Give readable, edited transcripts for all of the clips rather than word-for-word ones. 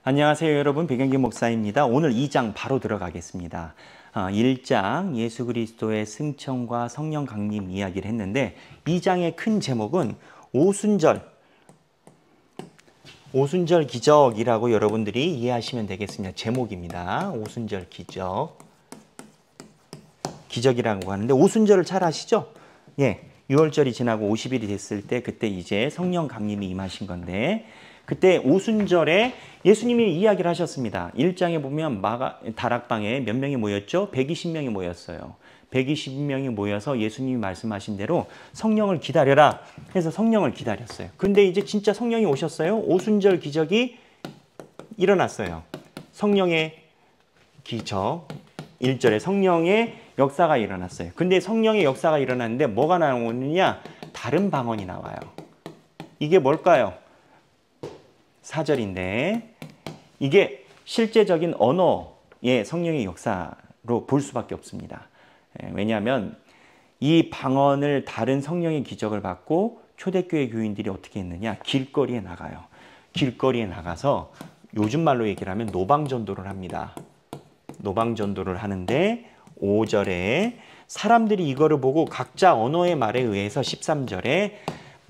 안녕하세요 여러분, 백영기 목사입니다. 오늘 2장 바로 들어가겠습니다. 1장 예수 그리스도의 승천과 성령 강림 이야기를 했는데 2장의 큰 제목은 오순절 기적이라고 여러분들이 이해하시면 되겠습니다. 제목입니다. 오순절 기적이라고 하는데 오순절을 잘 아시죠? 예, 6월절이 지나고 50일이 됐을 때 그때 이제 성령 강림이 임하신 건데 그때 오순절에 예수님이 이야기를 하셨습니다. 1장에 보면 다락방에 몇 명이 모였죠? 120명이 모였어요. 120명이 모여서 예수님이 말씀하신 대로 성령을 기다려라 해서 성령을 기다렸어요. 근데 이제 진짜 성령이 오셨어요. 오순절 기적이 일어났어요. 성령의 기적 1절에 성령의 역사가 일어났어요. 근데 성령의 역사가 일어났는데 뭐가 나오느냐? 다른 방언이 나와요. 이게 뭘까요? 4절인데 이게 실제적인 언어의 성령의 역사로 볼 수밖에 없습니다. 왜냐하면 이 방언을 다른 성령의 기적을 받고 초대교회 교인들이 어떻게 했느냐? 길거리에 나가요. 길거리에 나가서 요즘 말로 얘기를 하면 노방전도를 합니다. 노방전도를 하는데 5절에 사람들이 이거를 보고 각자 언어의 말에 의해서 13절에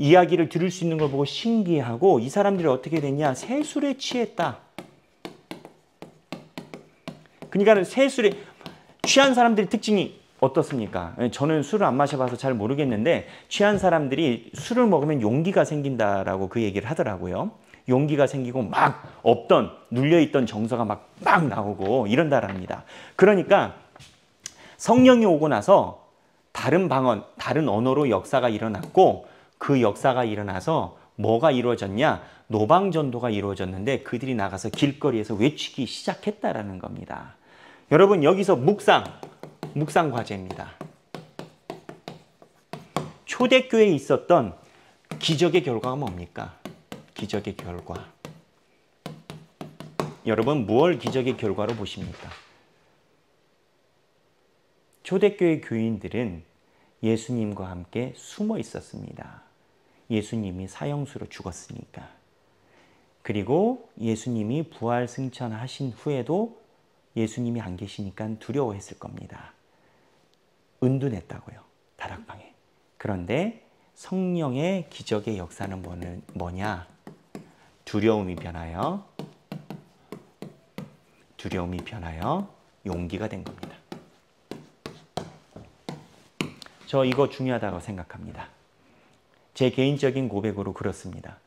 이야기를 들을 수 있는 걸 보고 신기하고 이 사람들이 어떻게 됐냐? 세술에 취했다. 그러니까 세술에 취한 사람들의 특징이 어떻습니까? 저는 술을 안 마셔봐서 잘 모르겠는데 취한 사람들이 술을 먹으면 용기가 생긴다라고 그 얘기를 하더라고요. 용기가 생기고 막 없던 눌려있던 정서가 막 나오고 이런다랍니다. 그러니까 성령이 오고 나서 다른 방언, 다른 언어로 역사가 일어났고 그 역사가 일어나서 뭐가 이루어졌냐? 노방전도가 이루어졌는데 그들이 나가서 길거리에서 외치기 시작했다라는 겁니다. 여러분 여기서 묵상 과제입니다. 초대교회에 있었던 기적의 결과가 뭡니까? 기적의 결과. 여러분 무엇을 기적의 결과로 보십니까? 초대교회 교인들은 예수님과 함께 숨어 있었습니다. 예수님이 사형수로 죽었으니까. 그리고 예수님이 부활 승천하신 후에도 예수님이 안 계시니까 두려워했을 겁니다. 은둔했다고요. 다락방에. 그런데 성령의 기적의 역사는 뭐냐? 두려움이 변하여 용기가 된 겁니다. 저 이거 중요하다고 생각합니다. 제 개인적인 고백으로 그렇습니다.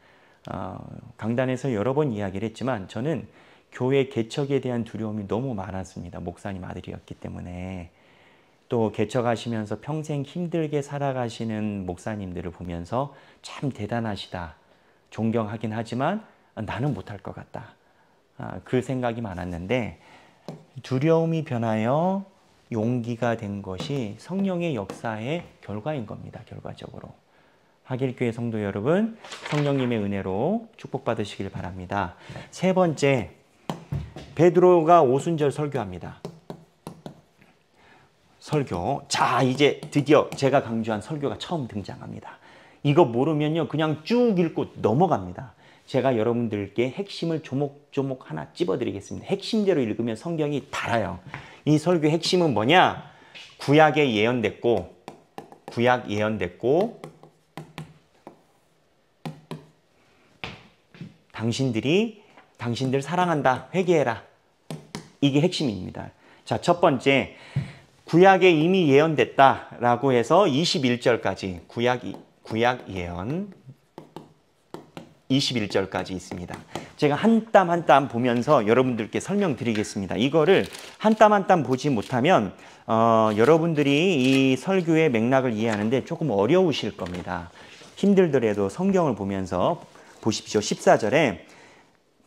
강단에서 여러 번 이야기를 했지만 저는 교회 개척에 대한 두려움이 너무 많았습니다. 목사님 아들이었기 때문에. 또 개척하시면서 평생 힘들게 살아가시는 목사님들을 보면서 참 대단하시다. 존경하긴 하지만 나는 못할 것 같다. 그 생각이 많았는데 두려움이 변하여 용기가 된 것이 성령의 역사의 결과인 겁니다. 결과적으로. 하길교회 성도 여러분, 성령님의 은혜로 축복받으시길 바랍니다. 세 번째, 베드로가 오순절 설교합니다. 설교. 자, 이제 드디어 제가 강조한 설교가 처음 등장합니다. 이거 모르면요, 그냥 쭉 읽고 넘어갑니다. 제가 여러분들께 핵심을 조목조목 하나 찝어드리겠습니다. 핵심대로 읽으면 성경이 달아요. 이 설교 핵심은 뭐냐? 구약 예언됐고 당신들 사랑한다. 회개해라. 이게 핵심입니다. 자, 첫 번째, 구약에 이미 예언됐다라고 해서 21절까지 구약 예언 21절까지 있습니다. 제가 한 땀 한 땀 보면서 여러분들께 설명드리겠습니다. 이거를 한 땀 한 땀 보지 못하면 여러분들이 이 설교의 맥락을 이해하는데 조금 어려우실 겁니다. 힘들더라도 성경을 보면서 보십시오. 14절에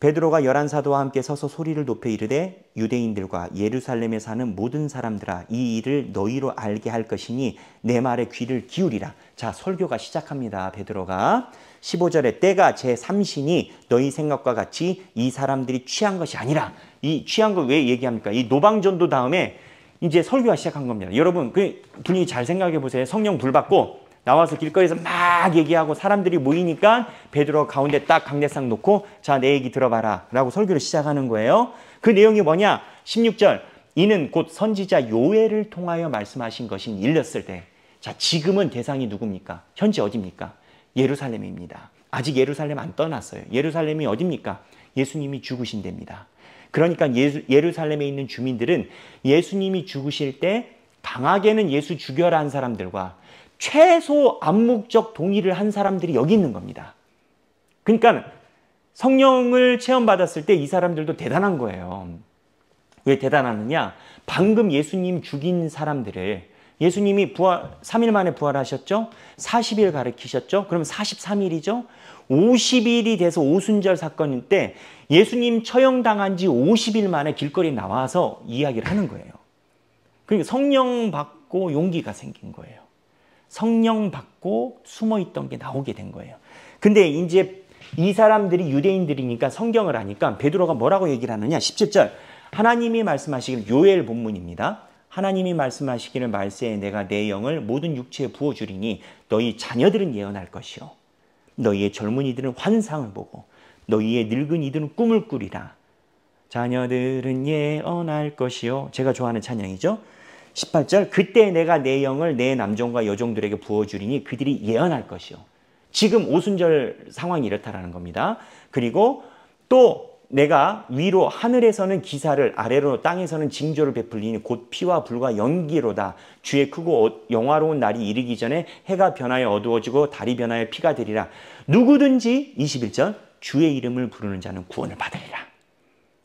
베드로가 11사도와 함께 서서 소리를 높여 이르되 유대인들과 예루살렘에 사는 모든 사람들아 이 일을 너희로 알게 할 것이니 내 말에 귀를 기울이라. 자, 설교가 시작합니다. 베드로가 15절에 때가 제3신이 너희 생각과 같이 이 사람들이 취한 것이 아니라. 이 취한 걸 왜 얘기합니까? 이 노방전도 다음에 이제 설교가 시작한 겁니다. 여러분 그 분위기 잘 생각해 보세요. 성령 불 받고 나와서 길거리에서 막 얘기하고 사람들이 모이니까 베드로가 가운데 딱 강대상 놓고 자, 내 얘기 들어봐라 라고 설교를 시작하는 거예요. 그 내용이 뭐냐? 16절 이는 곧 선지자 요엘을 통하여 말씀하신 것이 일렀을 때 자, 지금은 대상이 누굽니까? 현재 어디입니까? 예루살렘입니다. 아직 예루살렘 안 떠났어요. 예루살렘이 어디입니까? 예수님이 죽으신 데입니다. 그러니까 예루살렘에 있는 주민들은 예수님이 죽으실 때 강하게는 예수 죽여라 한 사람들과 최소 암묵적 동의를 한 사람들이 여기 있는 겁니다. 그러니까 성령을 체험받았을 때 이 사람들도 대단한 거예요. 왜 대단하느냐? 방금 예수님 죽인 사람들을 예수님이 3일 만에 부활하셨죠? 40일 가르치셨죠? 그러면 43일이죠? 50일이 돼서 오순절 사건일 때 예수님 처형당한 지 50일 만에 길거리에 나와서 이야기를 하는 거예요. 그러니까 성령 받고 용기가 생긴 거예요. 성령 받고 숨어있던 게 나오게 된 거예요. 근데 이제 이 사람들이 유대인들이니까 성경을 아니까 베드로가 뭐라고 얘기를 하느냐? 17절 하나님이 말씀하시기를 요엘 본문입니다. 하나님이 말씀하시기를 말세에 내가 내 영을 모든 육체에 부어주리니 너희 자녀들은 예언할 것이요 너희의 젊은이들은 환상을 보고 너희의 늙은이들은 꿈을 꾸리라. 자녀들은 예언할 것이요. 제가 좋아하는 찬양이죠. 18절 그때 내가 내 영을 내 남종과 여종들에게 부어주리니 그들이 예언할 것이요. 지금 오순절 상황이 이렇다라는 겁니다. 그리고 또 내가 위로 하늘에서는 기사를 아래로 땅에서는 징조를 베풀리니 곧 피와 불과 연기로다. 주의 크고 영화로운 날이 이르기 전에 해가 변하여 어두워지고 달이 변하여 피가 되리라. 누구든지 21절 주의 이름을 부르는 자는 구원을 받으리라.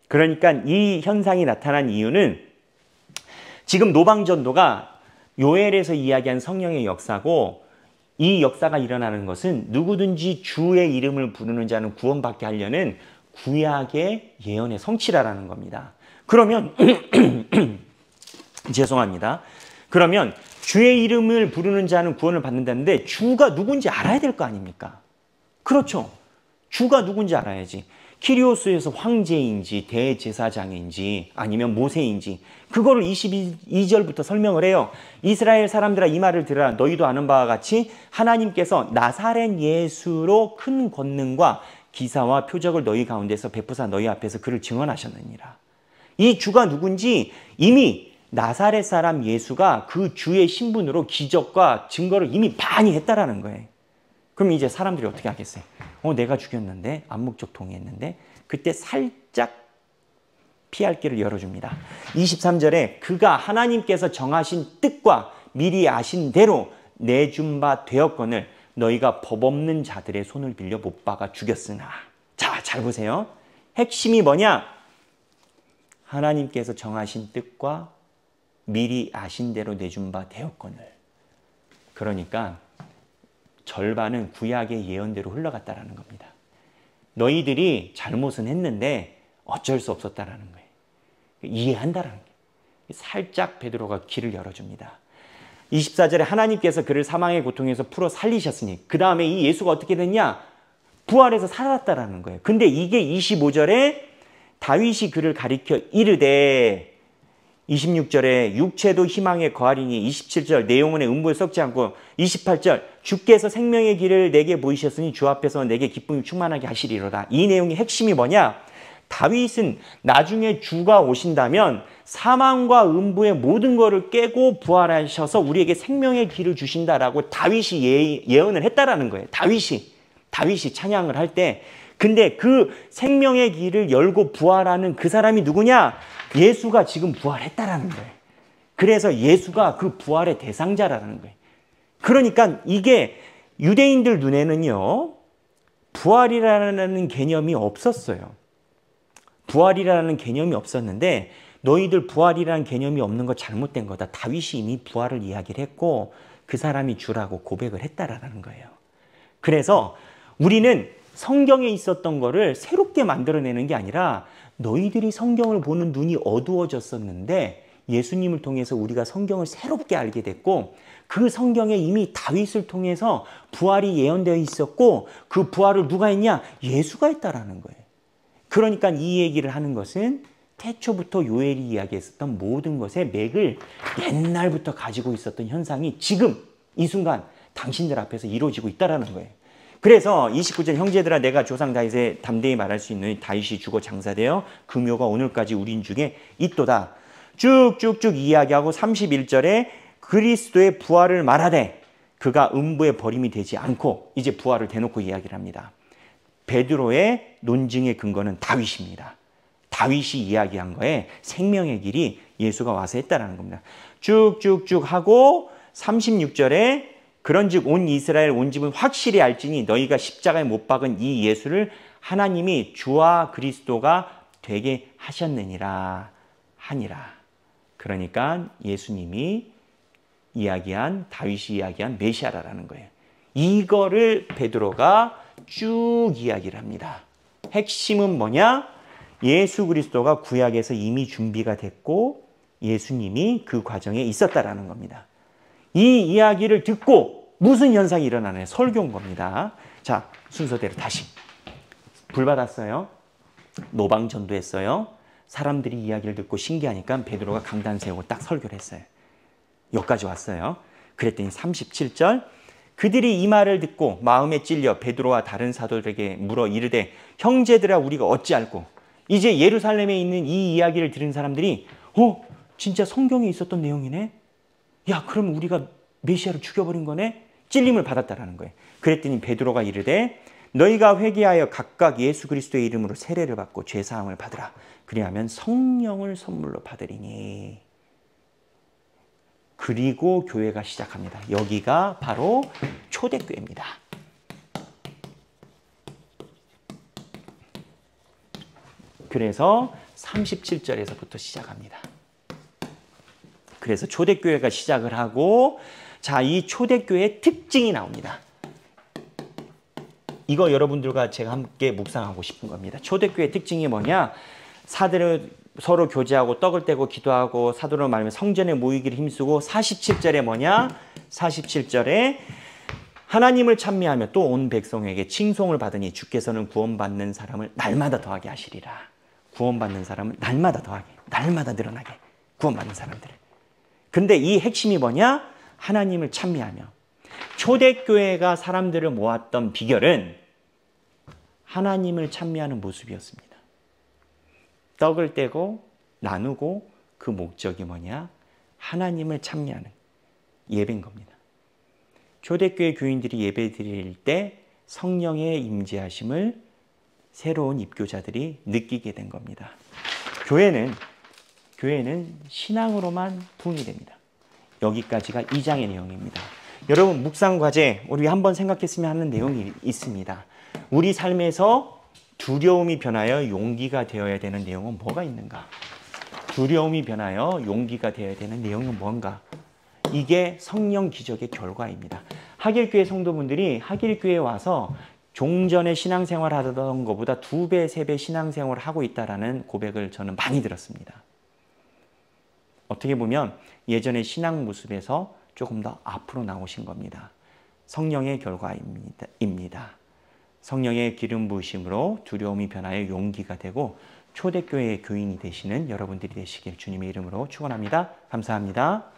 그러니까 이 현상이 나타난 이유는 지금 노방전도가 요엘에서 이야기한 성령의 역사고 이 역사가 일어나는 것은 누구든지 주의 이름을 부르는 자는 구원받게 하려는 구약의 예언의 성취라는 겁니다. 그러면 죄송합니다. 그러면 주의 이름을 부르는 자는 구원을 받는다는데 주가 누군지 알아야 될 거 아닙니까? 그렇죠. 주가 누군지 알아야지. 키리오스에서 황제인지 대제사장인지 아니면 모세인지 그거를 22절부터 설명을 해요. 이스라엘 사람들아 이 말을 들으라. 너희도 아는 바와 같이 하나님께서 나사렛 예수로 큰 권능과 기사와 표적을 너희 가운데서 베푸사 너희 앞에서 그를 증언하셨느니라. 이 주가 누군지 이미 나사렛 사람 예수가 그 주의 신분으로 기적과 증거를 이미 많이 했다라는 거예요. 그럼 이제 사람들이 어떻게 하겠어요? 내가 죽였는데 암묵적 동의했는데 그때 살짝 피할 길을 열어줍니다. 23절에 그가 하나님께서 정하신 뜻과 미리 아신 대로 내준 바 되었거늘 너희가 법 없는 자들의 손을 빌려 못 박아 죽였으나. 자, 잘 보세요. 핵심이 뭐냐? 하나님께서 정하신 뜻과 미리 아신 대로 내준 바 되었거늘. 그러니까 절반은 구약의 예언대로 흘러갔다라는 겁니다. 너희들이 잘못은 했는데 어쩔 수 없었다라는 거예요. 이해한다라는 거예요. 살짝 베드로가 길을 열어줍니다. 24절에 하나님께서 그를 사망의 고통에서 풀어 살리셨으니 그 다음에 이 예수가 어떻게 됐냐? 부활해서 살았다라는 거예요. 근데 이게 25절에 다윗이 그를 가리켜 이르되 26절에 육체도 희망에 거하리니 27절 내 영혼의 음부에 썩지 않고 28절 주께서 생명의 길을 내게 보이셨으니 주 앞에서 내게 기쁨이 충만하게 하시리로다. 이 내용의 핵심이 뭐냐? 다윗은 나중에 주가 오신다면 사망과 음부의 모든 것을 깨고 부활하셔서 우리에게 생명의 길을 주신다라고 다윗이 예언을 했다라는 거예요. 다윗이 찬양을 할 때. 근데 그 생명의 길을 열고 부활하는 그 사람이 누구냐? 예수가 지금 부활했다라는 거예요. 그래서 예수가 그 부활의 대상자라는 거예요. 그러니까 이게 유대인들 눈에는요, 부활이라는 개념이 없었어요. 부활이라는 개념이 없었는데 너희들 부활이라는 개념이 없는 거 잘못된 거다. 다윗이 이미 부활을 이야기를 했고 그 사람이 주라고 고백을 했다라는 거예요. 그래서 우리는 성경에 있었던 거를 새롭게 만들어내는 게 아니라 너희들이 성경을 보는 눈이 어두워졌었는데 예수님을 통해서 우리가 성경을 새롭게 알게 됐고 그 성경에 이미 다윗을 통해서 부활이 예언되어 있었고 그 부활을 누가 했냐? 예수가 했다라는 거예요. 그러니까 이 얘기를 하는 것은 태초부터 요엘이 이야기했었던 모든 것의 맥을 옛날부터 가지고 있었던 현상이 지금 이 순간 당신들 앞에서 이루어지고 있다라는 거예요. 그래서 29절 형제들아 내가 조상 다윗에 담대히 말할 수 있는 다윗이 죽어 장사되어 그 묘가 오늘까지 우린 중에 있도다. 쭉쭉쭉 이야기하고 31절에 그리스도의 부활을 말하되 그가 음부에 버림이 되지 않고 이제 부활을 대놓고 이야기를 합니다. 베드로의 논증의 근거는 다윗입니다. 다윗이 이야기한 거에 생명의 길이 예수가 와서 했다라는 겁니다. 쭉쭉쭉 하고 36절에 그런즉 온 이스라엘 온 집은 확실히 알지니 너희가 십자가에 못 박은 이 예수를 하나님이 주와 그리스도가 되게 하셨느니라 하니라. 그러니까 예수님이 이야기한 다윗이 이야기한 메시아라는 거예요. 이거를 베드로가 쭉 이야기를 합니다. 핵심은 뭐냐? 예수 그리스도가 구약에서 이미 준비가 됐고 예수님이 그 과정에 있었다라는 겁니다. 이 이야기를 듣고 무슨 현상이 일어나나요? 설교인 겁니다. 자, 순서대로 다시. 불 받았어요. 노방전도했어요. 사람들이 이야기를 듣고 신기하니까 베드로가 강단 세우고 딱 설교를 했어요. 여기까지 왔어요. 그랬더니 37절 그들이 이 말을 듣고 마음에 찔려 베드로와 다른 사도들에게 물어 이르되 형제들아 우리가 어찌할꼬. 이제 예루살렘에 있는 이 이야기를 들은 사람들이 진짜 성경에 있었던 내용이네. 야, 그럼 우리가 메시아를 죽여버린 거네? 찔림을 받았다라는 거예요. 그랬더니 베드로가 이르되 너희가 회개하여 각각 예수 그리스도의 이름으로 세례를 받고 죄사함을 받으라. 그리하면 성령을 선물로 받으리니. 그리고 교회가 시작합니다. 여기가 바로 초대교회입니다. 그래서 37절에서부터 시작합니다. 그래서 초대교회가 시작을 하고 자, 이 초대교회의 특징이 나옵니다. 이거 여러분들과 제가 함께 묵상하고 싶은 겁니다. 초대교회의 특징이 뭐냐? 사들을 서로 교제하고 떡을 떼고 기도하고 사도로 말하면 성전에 모이기를 힘쓰고 47절에 뭐냐? 47절에 하나님을 찬미하며 또 온 백성에게 칭송을 받으니 주께서는 구원받는 사람을 날마다 더하게 하시리라. 구원받는 사람을 날마다 더하게, 날마다 늘어나게 구원받는 사람들을. 근데 이 핵심이 뭐냐? 하나님을 찬미하며. 초대교회가 사람들을 모았던 비결은 하나님을 찬미하는 모습이었습니다. 떡을 떼고 나누고 그 목적이 뭐냐? 하나님을 찬미하는 예배인 겁니다. 초대교회 교인들이 예배 드릴 때 성령의 임재하심을 새로운 입교자들이 느끼게 된 겁니다. 교회는 신앙으로만 부흥이 됩니다. 여기까지가 2장의 내용입니다. 여러분 묵상 과제 우리 한번 생각했으면 하는 내용이 있습니다. 우리 삶에서 두려움이 변하여 용기가 되어야 되는 내용은 뭐가 있는가? 두려움이 변하여 용기가 되어야 되는 내용은 뭔가? 이게 성령 기적의 결과입니다. 하길교회 성도분들이 하길교회에 와서 종전에 신앙생활 하던 것보다 2배, 3배 신앙생활을 하고 있다는 고백을 저는 많이 들었습니다. 어떻게 보면 예전의 신앙 모습에서 조금 더 앞으로 나오신 겁니다. 성령의 결과입니다. 성령의 기름 부으심으로 두려움이 변하여 용기가 되고 초대교회의 교인이 되시는 여러분들이 되시길 주님의 이름으로 축원합니다. 감사합니다.